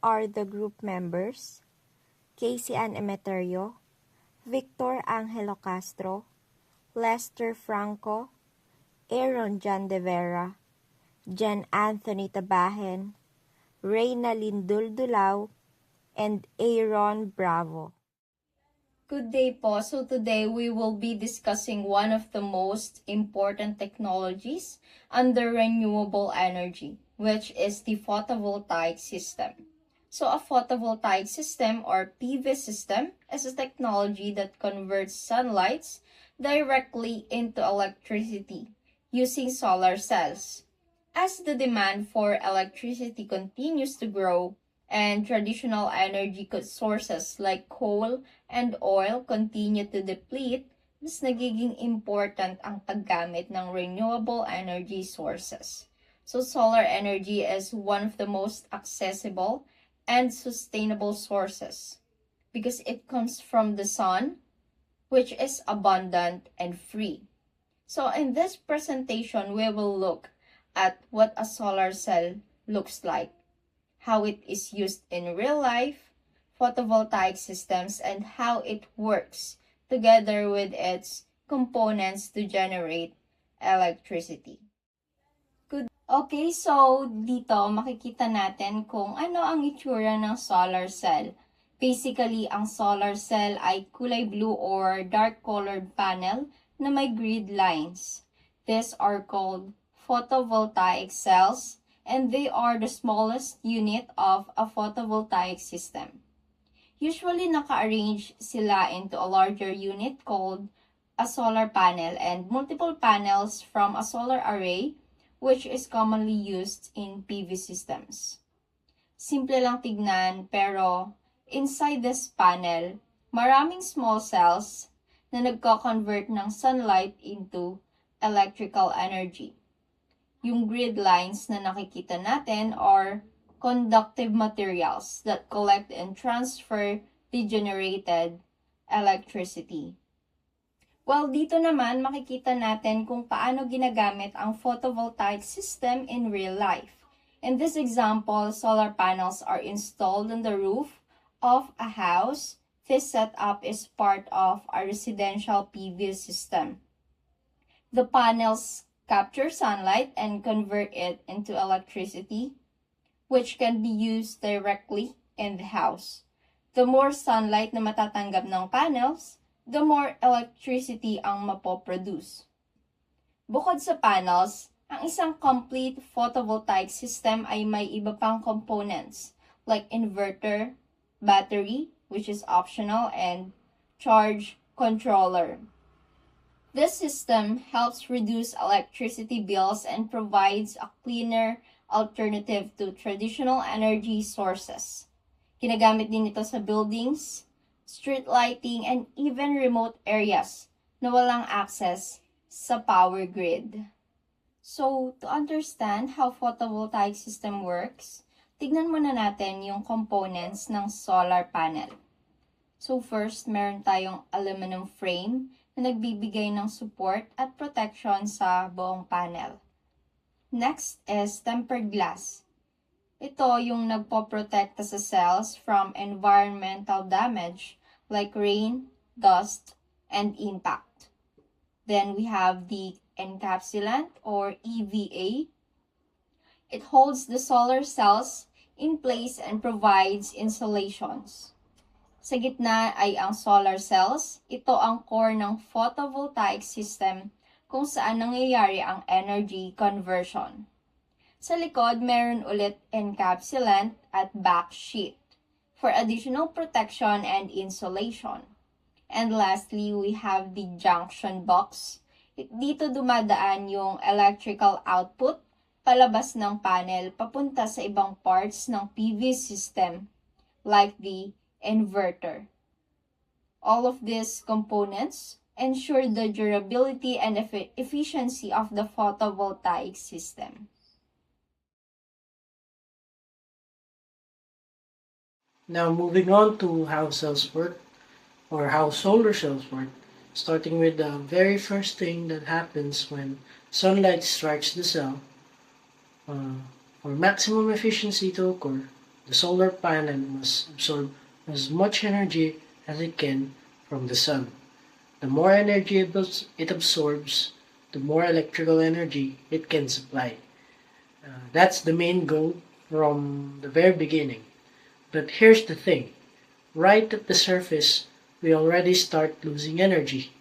are the group members: Casey Ann Emeterio, Victor Angelo Castro, Lester Franco, Aaron John De Vera, Jan Anthony Tabajen, Reyna Linduldulao, and Aaron Bravo. Good day po. So today we will be discussing one of the most important technologies under renewable energy, which is the photovoltaic system. So a photovoltaic system or PV system is a technology that converts sunlight directly into electricity using solar cells. As the demand for electricity continues to grow, and traditional energy sources like coal and oil continue to deplete, mas nagiging important ang paggamit ng renewable energy sources. So solar energy is one of the most accessible and sustainable sources because it comes from the sun, which is abundant and free. So in this presentation, we will look at what a solar cell looks like, how it is used in real life, photovoltaic systems, and how it works together with its components to generate electricity. Okay, so dito makikita natin kung ano ang itsura ng solar cell. Basically, ang solar cell ay kulay blue or dark colored panel na may grid lines. These are called photovoltaic cells, and they are the smallest unit of a photovoltaic system. Usually, naka-arrange sila into a larger unit called a solar panel and multiple panels from a solar array, which is commonly used in PV systems. Simple lang tignan, pero inside this panel, maraming small cells na nagko-convert ng sunlight into electrical energy. Yung grid lines na nakikita natin are conductive materials that collect and transfer the generated electricity. Well, dito naman makikita natin kung paano ginagamit ang photovoltaic system in real life. In this example, solar panels are installed on the roof of a house. This setup is part of a residential PV system. The panels capture sunlight and convert it into electricity, which can be used directly in the house. The more sunlight na matatanggap ng panels, the more electricity ang mapoproduce. Bukod sa panels, ang isang complete photovoltaic system ay may iba pang components like inverter, battery, which is optional, and charge controller. This system helps reduce electricity bills and provides a cleaner alternative to traditional energy sources. Ginagamit din ito sa buildings, street lighting, and even remote areas na walang access sa power grid. So, to understand how photovoltaic system works, tignan muna natin yung components ng solar panel. So first, meron tayong aluminum frame na nagbibigay ng support at protection sa buong panel. Next is tempered glass. Ito yung nagpoprotekta sa cells from environmental damage like rain, dust, and impact. Then we have the encapsulant or EVA. It holds the solar cells in place and provides insulations. Sa gitna ay ang solar cells. Ito ang core ng photovoltaic system kung saan nangyayari ang energy conversion. Sa likod, meron ulit encapsulant at backsheet for additional protection and insulation. And lastly, we have the junction box. Dito dumadaan yung electrical output palabas ng panel papunta sa ibang parts ng PV system like the inverter. All of these components ensure the durability and efficiency of the photovoltaic system. Now moving on to how cells work, or how solar cells work, starting with the very first thing that happens when sunlight strikes the cell. For maximum efficiency to occur, the solar panel must absorb as much energy as it can from the sun. The more energy it absorbs, the more electrical energy it can supply. That's the main goal from the very beginning. But here's the thing. Right at the surface, we already start losing energy.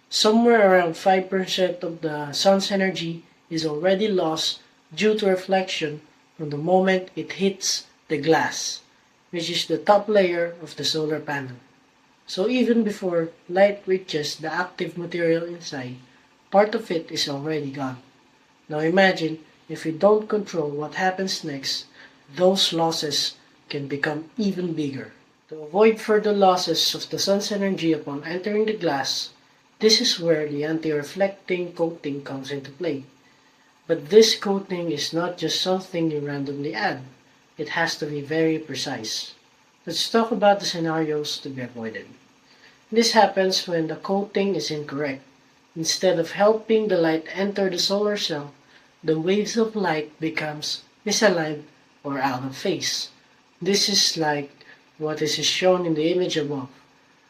Somewhere around 5% of the sun's energy is already lost due to reflection from the moment it hits the glass, which is the top layer of the solar panel. So even before light reaches the active material inside, part of it is already gone. Now imagine if we don't control what happens next, those losses can become even bigger. To avoid further losses of the sun's energy upon entering the glass, this is where the anti-reflecting coating comes into play. But this coating is not just something you randomly add. It has to be very precise. Let's talk about the scenarios to be avoided. This happens when the coating is incorrect. Instead of helping the light enter the solar cell, the waves of light becomes misaligned or out of phase. This is like what is shown in the image above.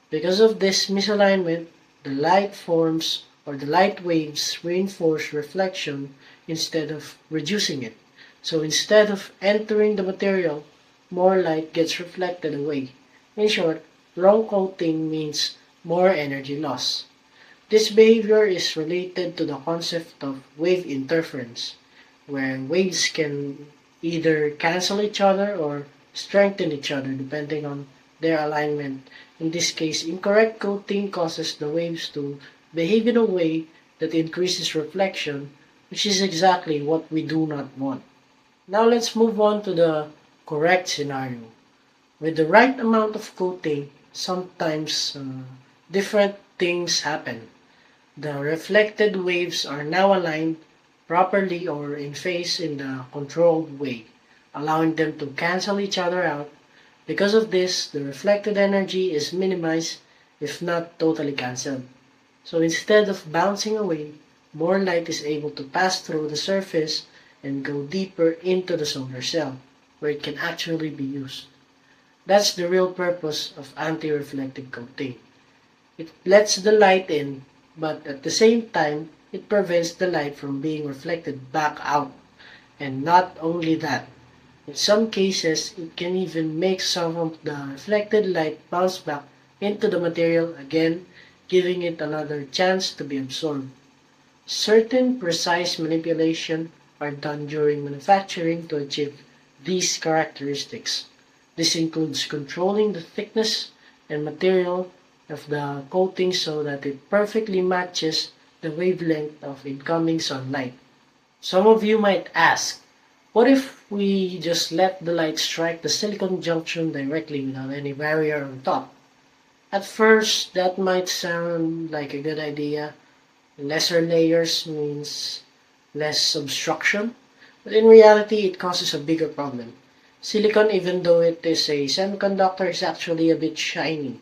Because of this misalignment, the light forms or the light waves reinforce reflection instead of reducing it. So instead of entering the material, more light gets reflected away. In short, wrong coating means more energy loss. This behavior is related to the concept of wave interference, where waves can either cancel each other or strengthen each other depending on their alignment. In this case, incorrect coating causes the waves to behave in a way that increases reflection, which is exactly what we do not want. Now let's move on to the correct scenario. With the right amount of coating, sometimes different things happen. The reflected waves are now aligned properly or in phase in the controlled way, allowing them to cancel each other out. Because of this, the reflected energy is minimized if not totally cancelled. So instead of bouncing away, more light is able to pass through the surface and go deeper into the solar cell, where it can actually be used. That's the real purpose of anti-reflective coating. It lets the light in, but at the same time, it prevents the light from being reflected back out. And not only that, in some cases, it can even make some of the reflected light bounce back into the material again, giving it another chance to be absorbed. Certain precise manipulation are done during manufacturing to achieve these characteristics. This includes controlling the thickness and material of the coating so that it perfectly matches the wavelength of incoming sunlight. Some of you might ask, what if we just let the light strike the silicon junction directly without any barrier on top? At first, that might sound like a good idea. Lesser layers means less obstruction, but in reality, it causes a bigger problem. Silicon, even though it is a semiconductor, is actually a bit shiny.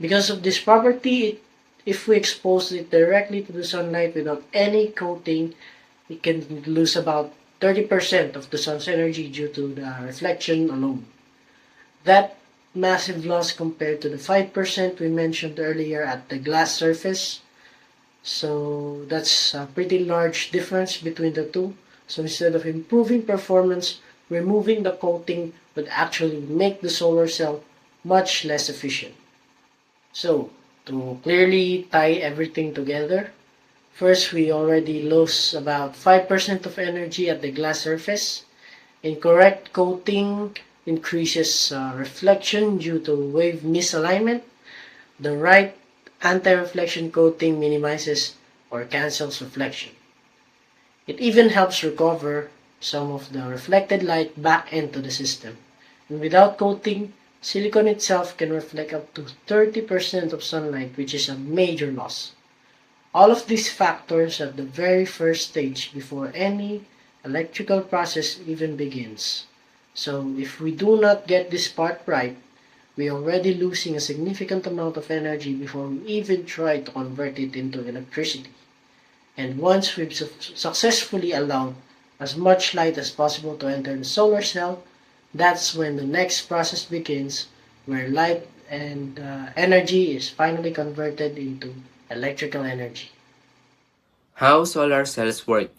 Because of this property, if we expose it directly to the sunlight without any coating, it can lose about 30% of the sun's energy due to the reflection alone. That massive loss compared to the 5% we mentioned earlier at the glass surface. So that's a pretty large difference between the two. So instead of improving performance, removing the coating would actually make the solar cell much less efficient. So, to clearly tie everything together, first we already lose about 5% of energy at the glass surface. Incorrect coating increases reflection due to wave misalignment. The right anti-reflection coating minimizes or cancels reflection. It even helps recover some of the reflected light back into the system. And without coating, silicon itself can reflect up to 30% of sunlight, which is a major loss. All of these factors at the very first stage before any electrical process even begins. So if we do not get this part right, we are already losing a significant amount of energy before we even try to convert it into electricity. And once we've successfully allowed as much light as possible to enter the solar cell, That's when the next process begins, where light and energy is finally converted into electrical energy. How solar cells work.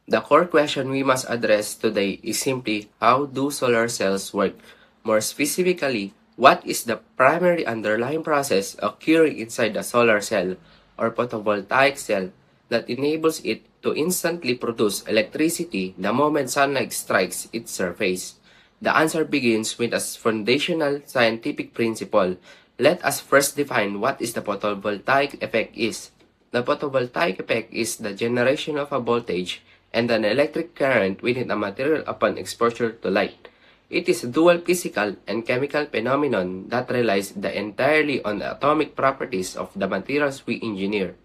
The core question we must address today is simply how do solar cells work? More specifically, what is the primary underlying process occurring inside the solar cell or photovoltaic cell that enables it to instantly produce electricity the moment sunlight strikes its surface? The answer begins with a foundational scientific principle. Let us first define what is the photovoltaic effect is. The photovoltaic effect is the generation of a voltage and an electric current within a material upon exposure to light. It is a dual physical and chemical phenomenon that relies entirely on the atomic properties of the materials we engineer.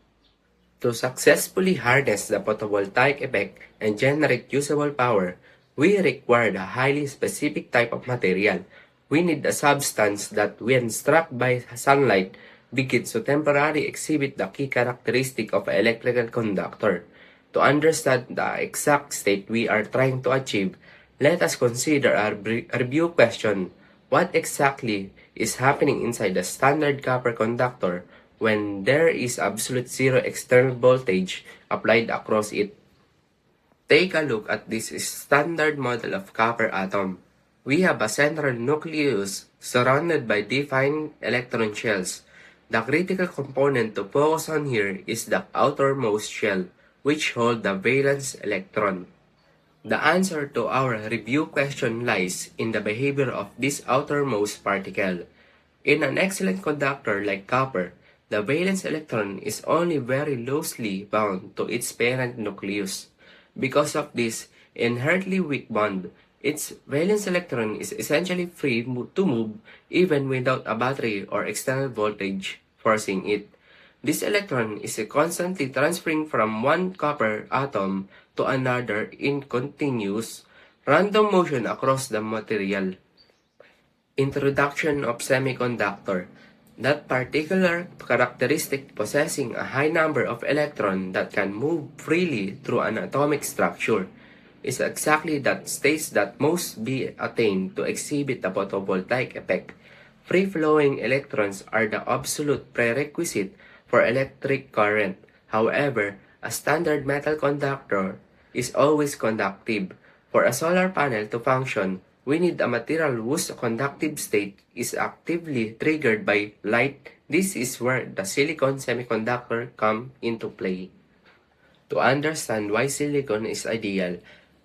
To successfully harness the photovoltaic effect and generate usable power, we require a highly specific type of material. We need a substance that, when struck by sunlight, begins to temporarily exhibit the key characteristic of an electrical conductor. To understand the exact state we are trying to achieve, let us consider a review question. What exactly is happening inside the standard copper conductor when there is absolute zero external voltage applied across it? Take a look at this standard model of copper atom. We have a central nucleus surrounded by defined electron shells. The critical component to focus on here is the outermost shell, which holds the valence electron. The answer to our review question lies in the behavior of this outermost particle. In an excellent conductor like copper, the valence electron is only very loosely bound to its parent nucleus. Because of this inherently weak bond, its valence electron is essentially free to move even without a battery or external voltage forcing it. This electron is constantly transferring from one copper atom to another in continuous, random motion across the material. Introduction of semiconductor. That particular characteristic possessing a high number of electrons that can move freely through an atomic structure is exactly that state that must be attained to exhibit the photovoltaic effect. Free-flowing electrons are the absolute prerequisite for electric current. However, a standard metal conductor is always conductive. For a solar panel to function, we need a material whose conductive state is actively triggered by light. This is where the silicon semiconductor come into play. To understand why silicon is ideal,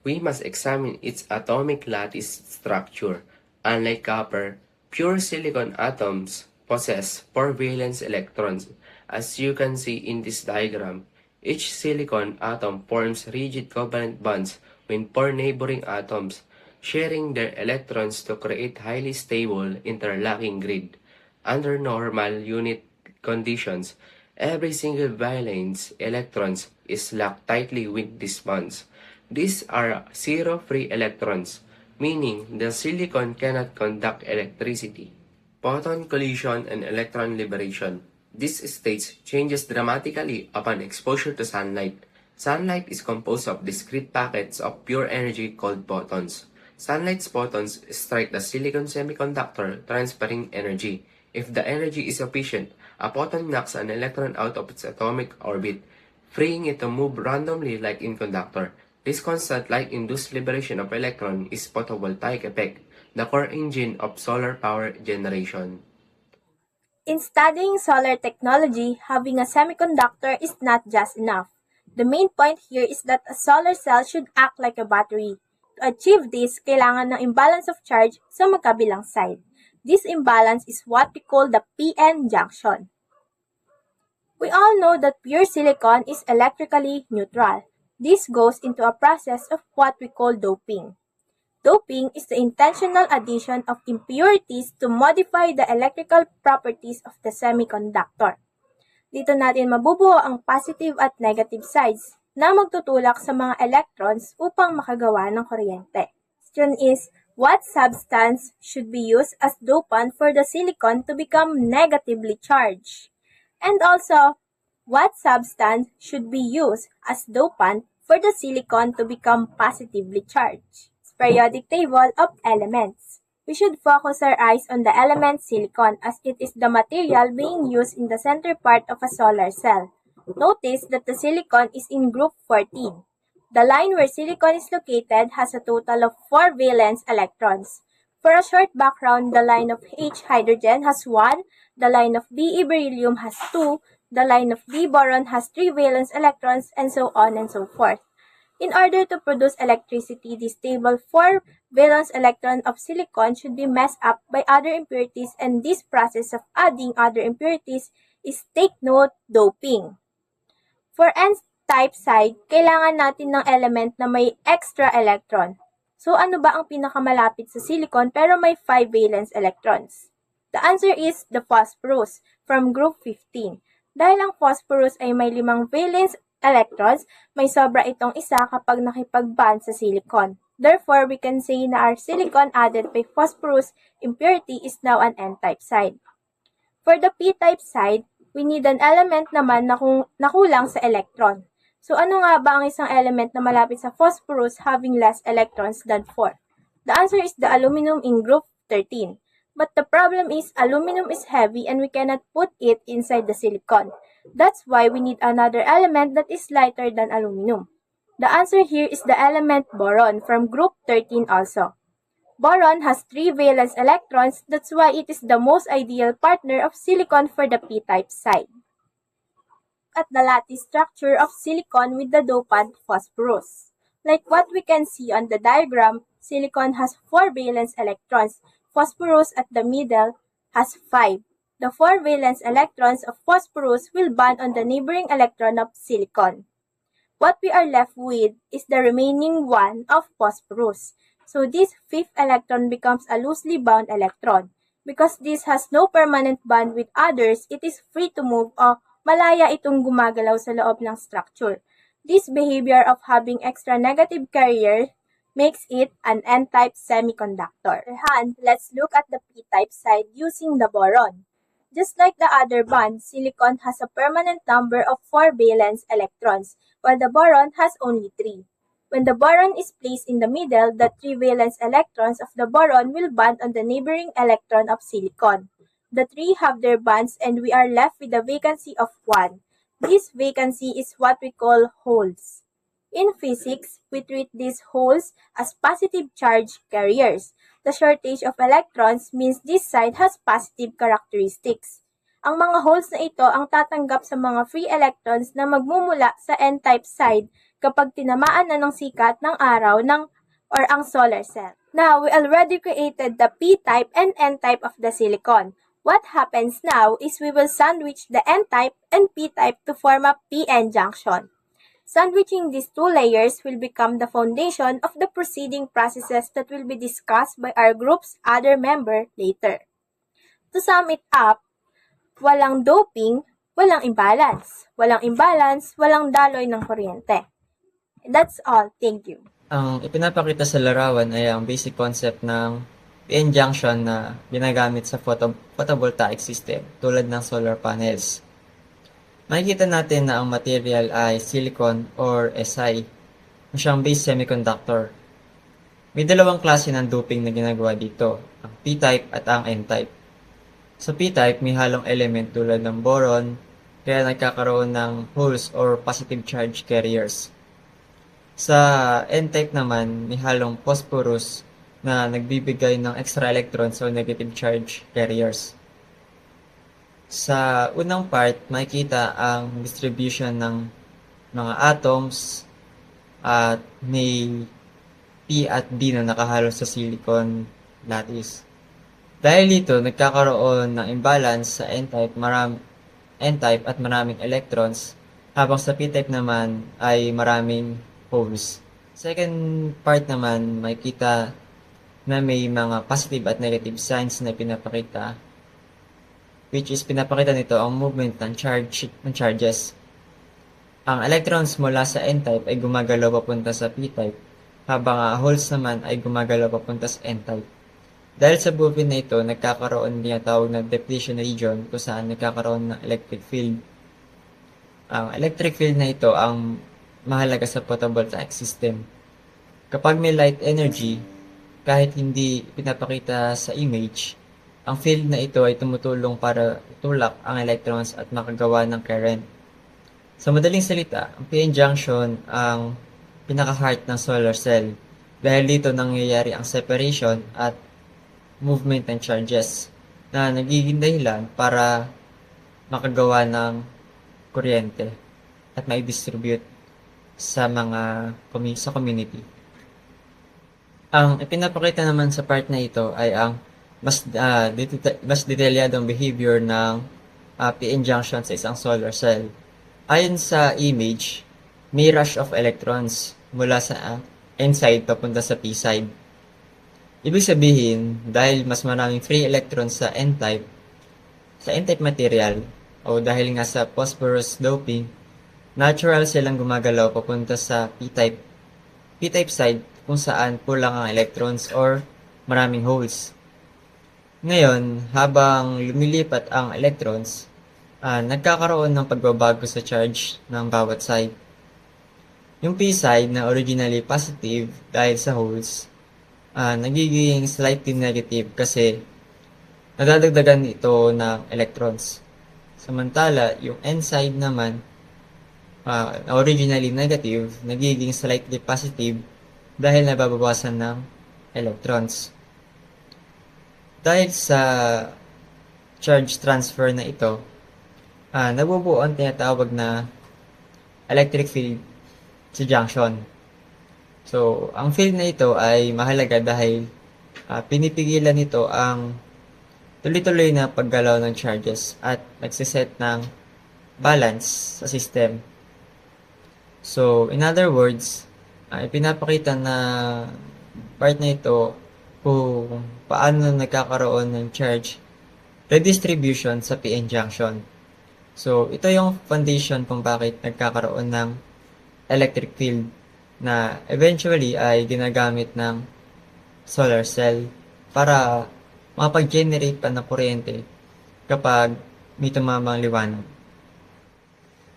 we must examine its atomic lattice structure. Unlike copper, pure silicon atoms possess 4 valence electrons. As you can see in this diagram, each silicon atom forms rigid covalent bonds with 4 neighboring atoms, sharing their electrons to create highly stable interlocking grid. Under normal unit conditions, every single valence electrons is locked tightly with these bonds. These are zero free electrons, meaning the silicon cannot conduct electricity. Photon collision and electron liberation. This state changes dramatically upon exposure to sunlight. Sunlight is composed of discrete packets of pure energy called photons. Sunlight's photons strike the silicon semiconductor, transferring energy. If the energy is sufficient, a photon knocks an electron out of its atomic orbit, freeing it to move randomly like in conductor. This constant light-induced liberation of electron is photovoltaic effect, the core engine of solar power generation. In studying solar technology, having a semiconductor is not just enough. The main point here is that a solar cell should act like a battery. To achieve this, kailangan ng imbalance of charge sa magkabilang side. This imbalance is what we call the p-n junction. We all know that pure silicon is electrically neutral. This goes into a process of what we call doping. Doping is the intentional addition of impurities to modify the electrical properties of the semiconductor. Dito natin mabubuo ang positive at negative sides na magtutulak sa mga electrons upang makagawa ng kuryente. Question is, what substance should be used as dopant for the silicon to become negatively charged? And also, what substance should be used as dopant for the silicon to become positively charged? periodic table of elements. We should focus our eyes on the element silicon as it is the material being used in the center part of a solar cell. Notice that the silicon is in group 14. The line where silicon is located has a total of 4 valence electrons. For a short background, the line of H hydrogen has 1, the line of Be beryllium has 2, the line of B boron has 3 valence electrons, and so on and so forth. In order to produce electricity, this stable 4 valence electron of silicon should be messed up by other impurities, and this process of adding other impurities is, take note, doping. For N-type side, kailangan natin ng element na may extra electron. So ano ba ang pinakamalapit sa silicon pero may 5 valence electrons? The answer is the phosphorus from group 15. Dahil ang phosphorus ay may 5 valence electrons, may sobra itong isa kapag nakipag-bond sa silicon. Therefore, we can say na our silicon added by phosphorus impurity is now an N-type side. For the P-type side, we need an element naman na kulang sa electron. So ano nga ba ang isang element na malapit sa phosphorus having less electrons than 4? The answer is the aluminum in group 13. But the problem is aluminum is heavy and we cannot put it inside the silicon. That's why we need another element that is lighter than aluminum. The answer here is the element boron from group 13 also. Boron has 3 valence electrons, that's why it is the most ideal partner of silicon for the P-type side. At the lattice structure of silicon with the dopant phosphorus. Like what we can see on the diagram, silicon has 4 valence electrons. Phosphorus at the middle has 5. The 4 valence electrons of phosphorus will bond on the neighboring electron of silicon. What we are left with is the remaining one of phosphorus. So this 5th electron becomes a loosely bound electron. Because this has no permanent bond with others, it is free to move o malaya itong gumagalaw sa loob ng structure. This behavior of having extra negative carrier makes it an N-type semiconductor. Let's look at the P-type side using the boron. Just like the other bond, silicon has a permanent number of 4 valence electrons, while the boron has only 3. When the boron is placed in the middle, the 3 valence electrons of the boron will bond on the neighboring electron of silicon. The 3 have their bonds and we are left with a vacancy of 1. This vacancy is what we call holes. In physics, we treat these holes as positive charge carriers. The shortage of electrons means this side has positive characteristics. Ang mga holes na ito ang tatanggap sa mga free electrons na magmumula sa N-type side kapag tinamaan na ng sikat ng araw or ang solar cell. Now, we already created the P-type and N-type of the silicon. What happens now is we will sandwich the N-type and P-type to form a P-N junction. Sandwiching these two layers will become the foundation of the proceeding processes that will be discussed by our group's other member later. To sum it up, walang doping, walang imbalance. Walang imbalance, walang daloy ng kuryente. That's all. Thank you. Ang ipinapakita sa larawan ay ang basic concept ng PN junction na ginagamit sa photovoltaic system tulad ng solar panels. Makikita natin na ang material ay silicon or Si na siyang base semiconductor. May dalawang klase ng doping na ginagawa dito, ang P-type at ang N-type. Sa P-type, may halong element tulad ng boron, kaya nagkakaroon ng holes or positive charge carriers. Sa N-type naman, may halong phosphorus na nagbibigay ng extra electrons o negative charge carriers. Sa unang part, makikita ang distribution ng mga atoms at may P at D na nakahalo sa silicon lattice. Dahil dito, nagkakaroon ng imbalance sa N-type at maraming electrons, habang sa P-type naman ay maraming holes. Second part naman, makikita na may mga positive at negative signs na pinapakita, which is pinapakita nito ang movement ng charges. Ang electrons mula sa N-type ay gumagalaw papunta sa P-type, habang ang holes naman ay gumagalaw papunta sa N-type. Dahil sa movement na ito, nagkakaroon din ang tawag na depletion region kung saan nagkakaroon ng electric field. Ang electric field na ito ang mahalaga sa photovoltaic system. Kapag may light energy, kahit hindi pinapakita sa image, ang field na ito ay tumutulong para itulak ang electrons at makagawa ng current. Sa madaling salita, ang PN junction ang pinaka-heart ng solar cell dahil dito nangyayari ang separation at movement ng charges na nagiging dahilan para makagawa ng kuryente at mai-distribute sa sa community. Ang ipinapakita naman sa part na ito ay ang mas detalyadong behavior ng PN junction sa isang solar cell. Ayon sa image, may rush of electrons mula sa N-side papunta sa P-side. Ibig sabihin, dahil mas maraming free electrons sa N-type material, o dahil nga sa phosphorus doping, natural silang gumagalaw papunta sa P-type side kung saan kulang ang electrons or maraming holes. Ngayon, habang lumilipat ang electrons, nagkakaroon ng pagbabago sa charge ng bawat side. Yung P-side na originally positive dahil sa holes, nagiging slightly negative kasi nadadagdagan ito ng electrons. Samantala, yung N-side naman, originally negative, nagiging slightly positive dahil nababawasan ng electrons. Dahil sa charge transfer na ito, nabubuo ang tinatawag na electric field sa junction. So, ang field na ito ay mahalaga dahil pinipigilan nito ang tuloy-tuloy na paggalaw ng charges at nagsiset ng balance sa system. So, in other words, ipinapakita na part na ito kung paano nagkakaroon ng charge redistribution sa PN junction. So, ito yung foundation kung bakit nagkakaroon ng electric field na eventually ay ginagamit ng solar cell para makapag-generate pa ng kuryente kapag may tumamang liwanag.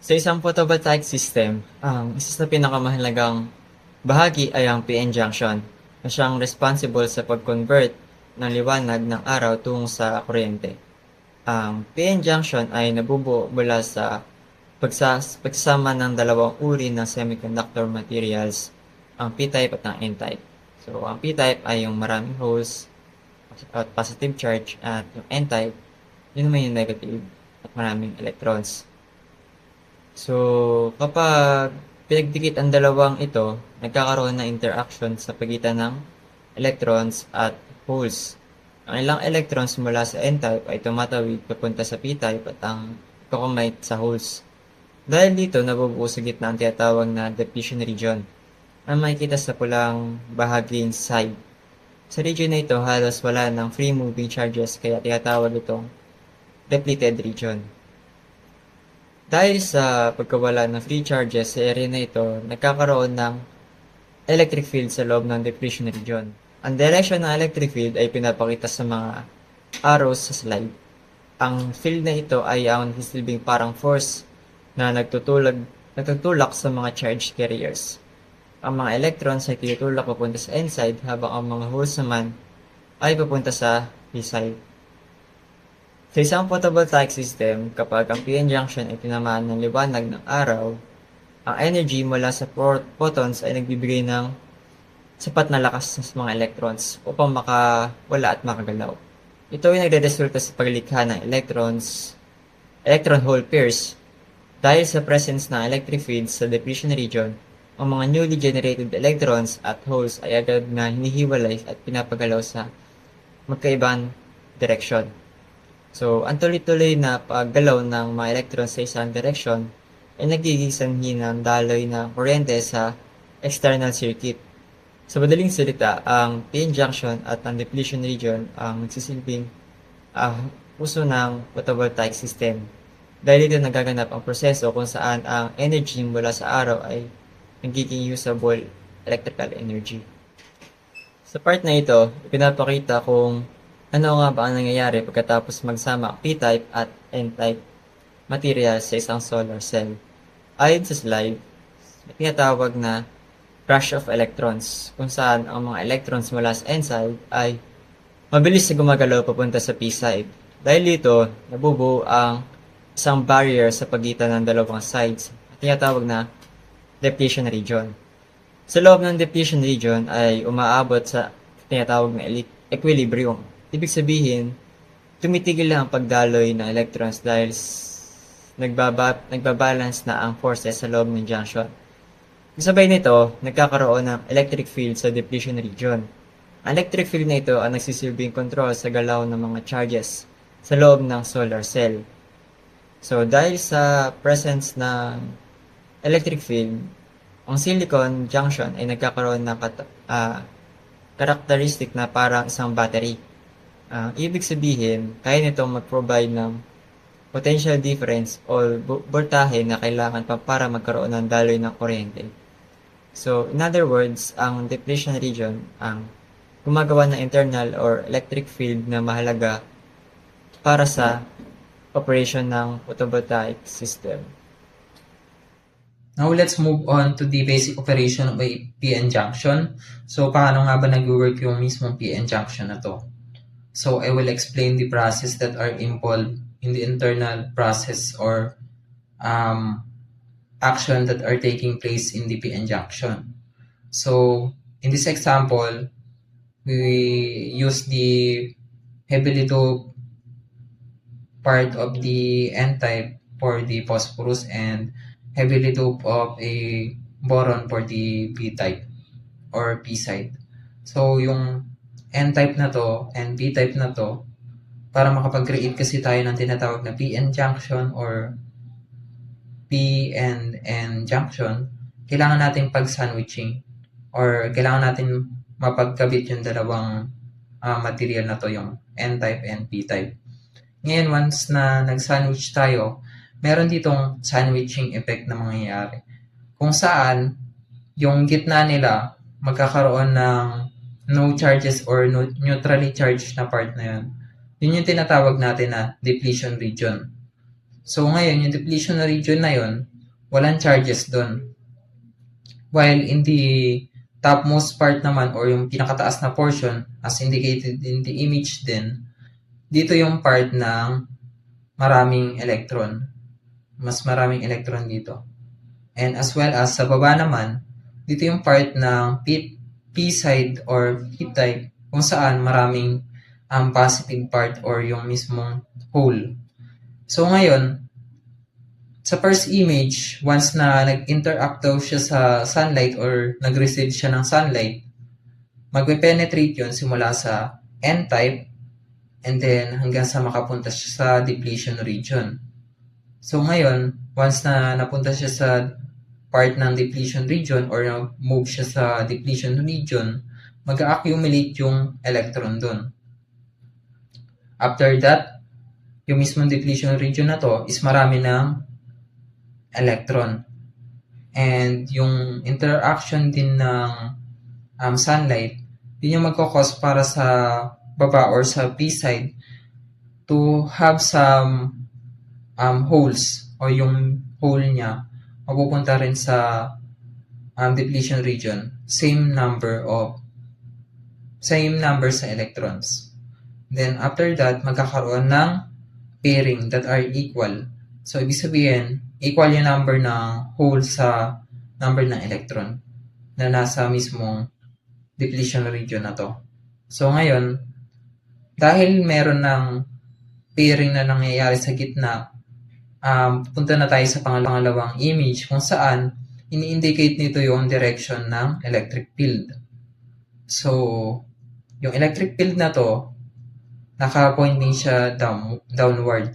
Sa isang photovoltaic system, ang isa sa pinakamahalagang bahagi ay ang PN junction na siyang responsible sa pag-convert ng liwanag ng araw tungo sa kuryente. Ang PN junction ay nabubuo mula sa pagsasama ng dalawang uri ng semiconductor materials, ang P-type at ang N-type. So, ang P-type ay yung maraming holes at positive charge at yung N-type, yun naman yung negative at maraming electrons. So, kapag pinagdikit ang dalawang ito, nagkakaroon ng interaction sa pagitan ng electrons at holes. Ang ilang electrons mula sa N-type ay tumatawid papunta sa P-type at ang kukumite sa holes. Dahil dito, nabubuo sa gitna ang tinatawag na depletion region, ang makikita sa pulang bahaging side. Sa region na ito, halos wala ng free moving charges kaya tinatawag itong depleted region. Dahil sa pagkawala ng free charges sa area na ito, nagkakaroon ng electric field sa loob ng depletion region. Ang direction ng electric field ay pinapakita sa mga arrows sa slide. Ang field na ito ay ang nagsisilbing parang force na nagtutulak sa mga charge carriers. Ang mga electrons ay tinutulak papunta sa N-side habang ang mga holes naman ay papunta sa P-side. Sa isang photovoltaic system, kapag ang PN junction ay tinamaan ng liwanag ng araw, ang energy mula sa photons ay nagbibigay ng sapat na lakas sa mga electrons upang makawala at makagalaw. Ito ay nagre-resulta sa paglikha ng electron-hole pairs. Dahil sa presence ng electric fields sa depletion region, ang mga newly generated electrons at holes ay agad na hinihiwalay at pinapagalaw sa magkaibang direksyon. So, ang tuloy-tuloy na paggalaw ng mga electrons sa isang direksyon ay nagiging sanhi ng daloy na kuryente sa external circuit. Sa madaling salita, ang PN junction at ang depletion region ang nagsisilbing puso ng photovoltaic system. Dahil dito nagaganap ang proseso kung saan ang energy mula sa araw ay nagiging usable electrical energy. Sa part na ito, ipinapakita kung ano nga ba ang nangyayari pagkatapos magsama ang P-type at N-type materials sa isang solar cell. Ayon sa slide, tinatawag na rush of electrons, kung saan ang mga electrons mula sa n-side ay mabilis na gumagalaw papunta sa p-side. Dahil dito, nabubuo ang isang barrier sa pagitan ng dalawang sides at tinatawag na depletion region. Sa loob ng depletion region ay umaabot sa tinatawag na equilibrium. Ibig sabihin, tumitigil lang ang pagdaloy ng electrons dahil nagbabalance na ang forces sa loob ng junction. Kasabay nito, nagkakaroon ng electric field sa depletion region. Ang electric field na ito ang nagsisilbing control sa galaw ng mga charges sa loob ng solar cell. So, dahil sa presence ng electric field, ang silicon junction ay nagkakaroon ng characteristic na parang isang battery. Ibig sabihin, kaya nito mag-provide ng potential difference o voltahe na kailangan pa para magkaroon ng daloy ng kuryente. So, in other words, ang depletion region ang gumagawa ng internal or electric field na mahalaga para sa operation ng photovoltaic system. Now, let's move on to the basic operation of a PN junction. So, paano nga ba nag-work yung mismong PN junction na to? So, I will explain the process that are involved in the internal process or action that are taking place in the PN junction. So, in this example, we use the heavily doped part of the N-type for the phosphorus and heavily doped of a boron for the P-type or P-side. So, yung N-type na to and P-type na to, para makapag-create kasi tayo ng tinatawag na PN junction or P and N junction, kailangan natin pag-sandwiching or kailangan natin mapagkabit yung dalawang material na to, yung N-type and P-type. Ngayon, once na nag-sandwich tayo, meron ditong sandwiching effect na mangyayari. Kung saan, yung gitna nila, magkakaroon ng no charges or neutrally charged na part na yun. Yun yung tinatawag natin na depletion region. So ngayon, yung depletion region na yun, walang charges doon. While in the topmost part naman or yung pinakataas na portion, as indicated in the image din, dito yung part ng maraming electron. Mas maraming electron dito. And as well as sa baba naman, dito yung part ng P-side or P-type kung saan maraming positive part or yung mismong hole. So ngayon, sa first image, once na nag-interact daw siya sa sunlight or nag-receive siya ng sunlight, magpe-penetrate yun simula sa N-type and then hanggang sa makapunta siya sa depletion region. So ngayon, once na napunta siya sa part ng depletion region or move siya sa depletion region, mag-accumulate yung electron doon. After that, yung mismong depletion region na to is marami ng electron. And yung interaction din ng sunlight, yun yung magkakos para sa baba or sa P-side to have some holes o yung hole niya mapupunta rin sa depletion region. Same number sa electrons. Then after that, magkakaroon ng pairing that are equal. So ibig sabihin, equal yung number ng hole sa number ng electron na nasa mismong depletion region na to. So ngayon, dahil meron ng pairing na nangyayari sa gitna, punta na tayo sa pangalawang image kung saan ini-indicate nito yung direction ng electric field. So, yung electric field na to, naka-pointing siya downward.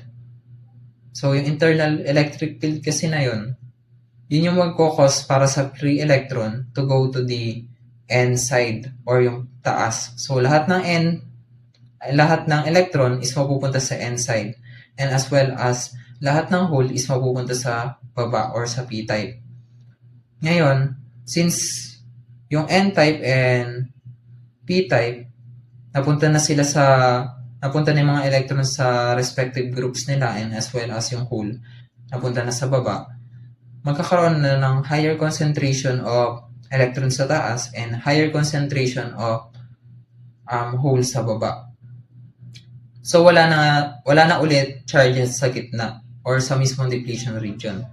So, yung internal electric field kasi na yun yung magkukos para sa free electron to go to the N side or yung taas. So, lahat ng electron is mapupunta sa N side. And as well as lahat ng hole is mapupunta sa baba or sa P-type. Ngayon, since yung N-type and P-type, napunta na yung mga electrons sa respective groups nila and as well as yung hole, napunta na sa baba, magkakaroon na ng higher concentration of electrons sa taas and higher concentration of hole sa baba. So wala na ulit charges sa gitna or sa mismong depletion region.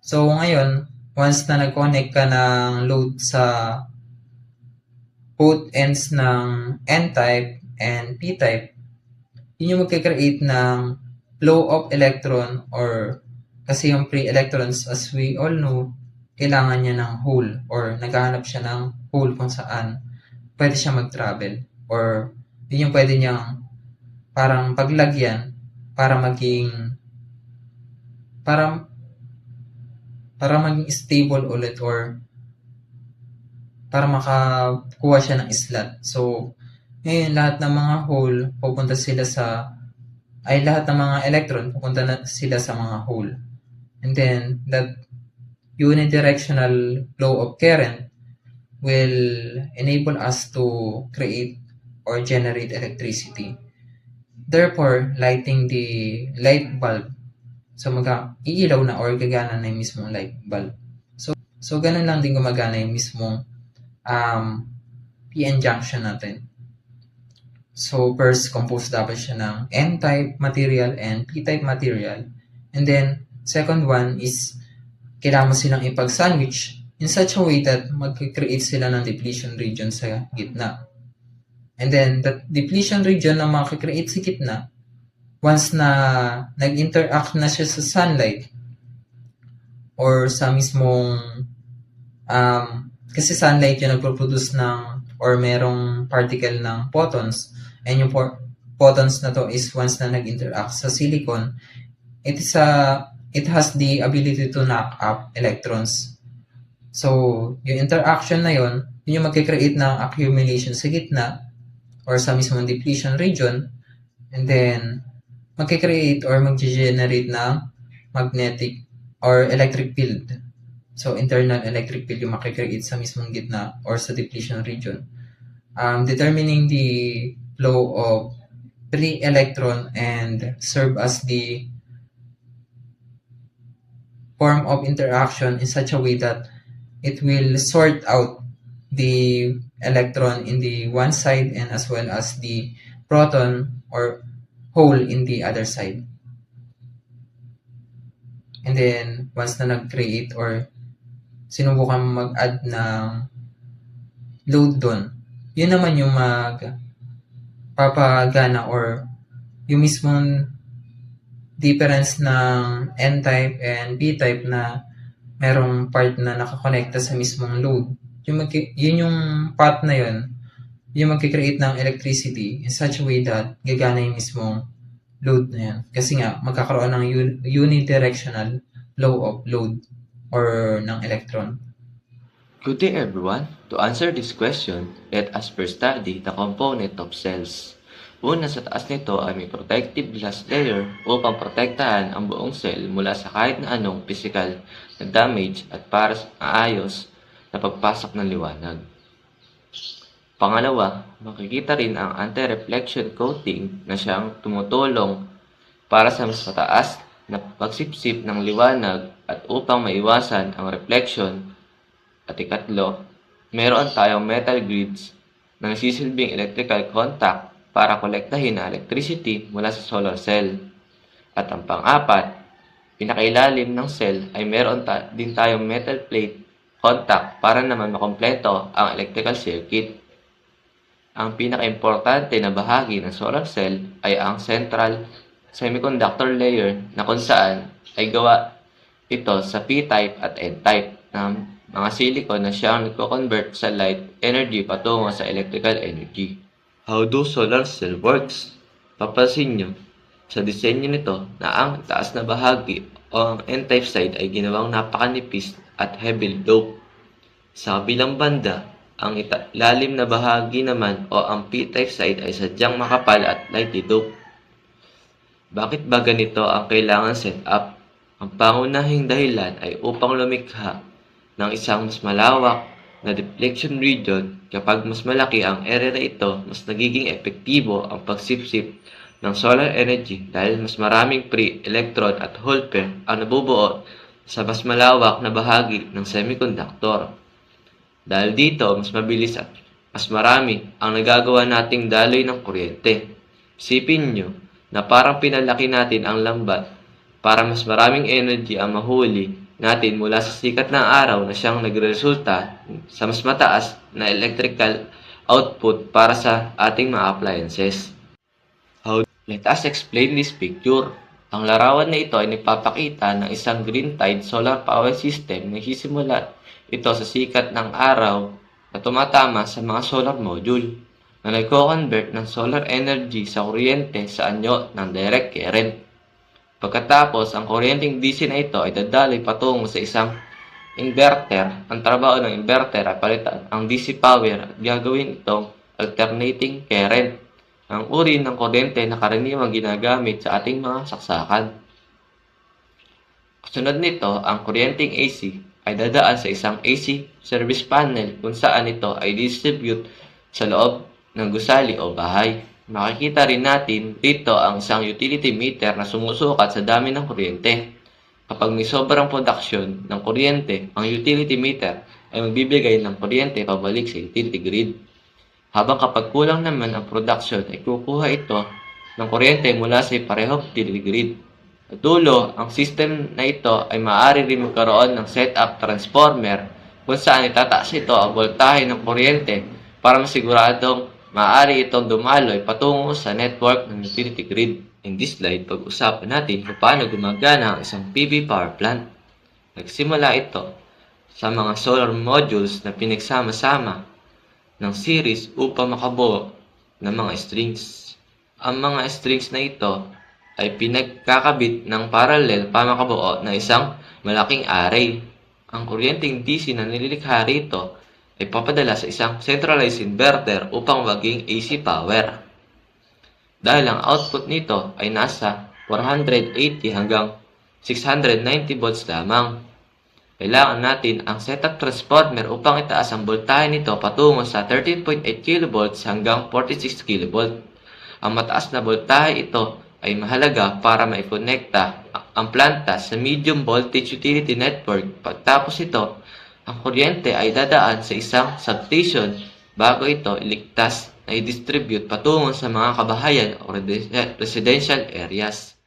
So ngayon, once na nag-connect ka ng load sa both ends ng N-type and P-type, yun yung magkakreate ng flow of electron or kasi yung free electrons, as we all know, kailangan niya ng hole or naghahanap siya ng hole kung saan pwede siya mag-travel or yun yung pwede niyang parang paglagyan para maging stable ulit or para makakuha siya ng slot. So, ngayon lahat ng mga hole pupunta sila lahat ng mga electron pupunta na sila sa mga hole. And then, that unidirectional flow of current will enable us to create or generate electricity. Therefore, lighting the light bulb, so iilaw na or gagana na yung mismong light bulb. So ganun lang din gumagana yung mismong PN junction natin. So first, composed dapat siya ng N-type material and P-type material. And then, second one is, kailangan mo silang ipag-sandwich in such a way that mag-create sila ng depletion region sa gitna. And then, the depletion region na makikreate sa gitna, once na nag-interact na siya sa sunlight or sa mismong, kasi sunlight yung nagpo-produce ng or merong particle ng photons, and yung photons na to is once na nag-interact sa silicon, it has the ability to knock up electrons. So, yung interaction na yun yung magkikreate ng accumulation sa gitna or sa mismong depletion region, and then magkikreate or mag-generate ng magnetic or electric field. So, internal electric field yung makikreate sa mismong gitna or sa depletion region. Determining the flow of free electron and serve as the form of interaction in such a way that it will sort out the electron in the one side and as well as the proton or hole in the other side. And then, once na nag-create or sinubukan mag-add ng load doon, yun naman yung magpapagana or yung mismong difference ng N-type and P-type na merong part na nakakonekta sa mismong load. Yun yung part na yun, yung magkikreate ng electricity in such a way that gagana yung mismong load na yan. Kasi nga, magkakaroon ng unidirectional flow of load or ng electron. Good day everyone. To answer this question, let us first study the component of cells. Una sa taas nito ay may protective glass layer upang protektahan ang buong cell mula sa kahit na anong physical na damage at para sa maayos na pagpasok ng liwanag. Pangalawa, makikita rin ang anti-reflection coating na siyang tumutulong para sa mas mataas na pagsipsip ng liwanag at upang maiwasan ang reflection. At ikatlo, meron tayong metal grids na nagsisilbing electrical contact para kolektahin ang electricity mula sa solar cell. At ang pang-apat, pinakailalim ng cell ay meron din tayong metal plate contact para naman makompleto ang electrical circuit. Ang pinaka-importante na bahagi ng solar cell ay ang central semiconductor layer na kung saan ay gawa ito sa P-type at N-type na mga silicon na siyang nagko-convert sa light energy patungo sa electrical energy. How do solar cell works? Papansin nyo sa disenyo nito na ang taas na bahagi o ang N-type side ay ginawang napakanipis at heavily doped. Sa kabilang banda, ang ilalim na bahagi naman o ang P-type side ay sadyang makapal at lightly doped. Bakit ba ganito ang kailangan set up? Ang pangunahing dahilan ay upang lumikha ng isang mas malawak na deflection region. Kapag mas malaki ang area na ito, mas nagiging epektibo ang pagsipsip ng solar energy dahil mas maraming free electron at hole pair ang nabubuo sa mas malawak na bahagi ng semiconductor. Dahil dito, mas mabilis at mas marami ang nagagawa nating daloy ng kuryente. Isipin nyo na parang pinalaki natin ang lambat para mas maraming energy ang mahuli natin mula sa sikat ng araw na siyang nagresulta sa mas mataas na electrical output para sa ating mga appliances. Let us explain this picture. Ang larawan na ito ay nagpapakita ng isang green tide solar power system na nagsisimula ito sa sikat ng araw na tumatama sa mga solar module na nagko-convert ng solar energy sa kuryente sa anyo ng direct current. Pagkatapos, ang kuryenteng DC na ito ay dadaloy patungo sa isang inverter. Ang trabaho ng inverter ay palitan ang DC power at gagawin itong alternating current, ang uri ng kuryente na karaniwang ginagamit sa ating mga saksakan. Kasunod nito, ang kuryenteng AC ay dadaan sa isang AC service panel kung saan ito ay distribute sa loob ng gusali o bahay. Makikita rin natin dito ang isang utility meter na sumusukat sa dami ng kuryente. Kapag may sobrang production ng kuryente, ang utility meter ay magbibigay ng kuryente pabalik sa utility grid. Habang kapag kulang naman ang production ay kukuha ito ng kuryente mula sa parehong utility grid. Sa dulo, ang system na ito ay maaari rin magkaroon ng setup transformer kung saan itataas ito ang voltahe ng kuryente para masiguradong maaari itong dumaloy patungo sa network ng utility grid. In this slide, pag-usapan natin kung paano gumagana ang isang PV power plant. Nagsimula ito sa mga solar modules na pinagsama-sama ng series upang makabuo ng mga strings. Ang mga strings na ito ay pinagkakabit ng parallel para makabuo ng isang malaking array. Ang kuryenteng DC na nililikha rito ay papadala sa isang centralized inverter upang maging AC power. Dahil ang output nito ay nasa 480 hanggang 690 volts lamang. Kailangan natin ang setup transformer upang itaas ang voltahe nito patungo sa 13.8 kV hanggang 46 kV. Ang mataas na voltahe ito ay mahalaga para maikonekta ang planta sa medium voltage utility network. Pagtapos ito, ang kuryente ay dadaan sa isang substation bago ito iligtas na i-distribute patungo sa mga kabahayan o residential areas.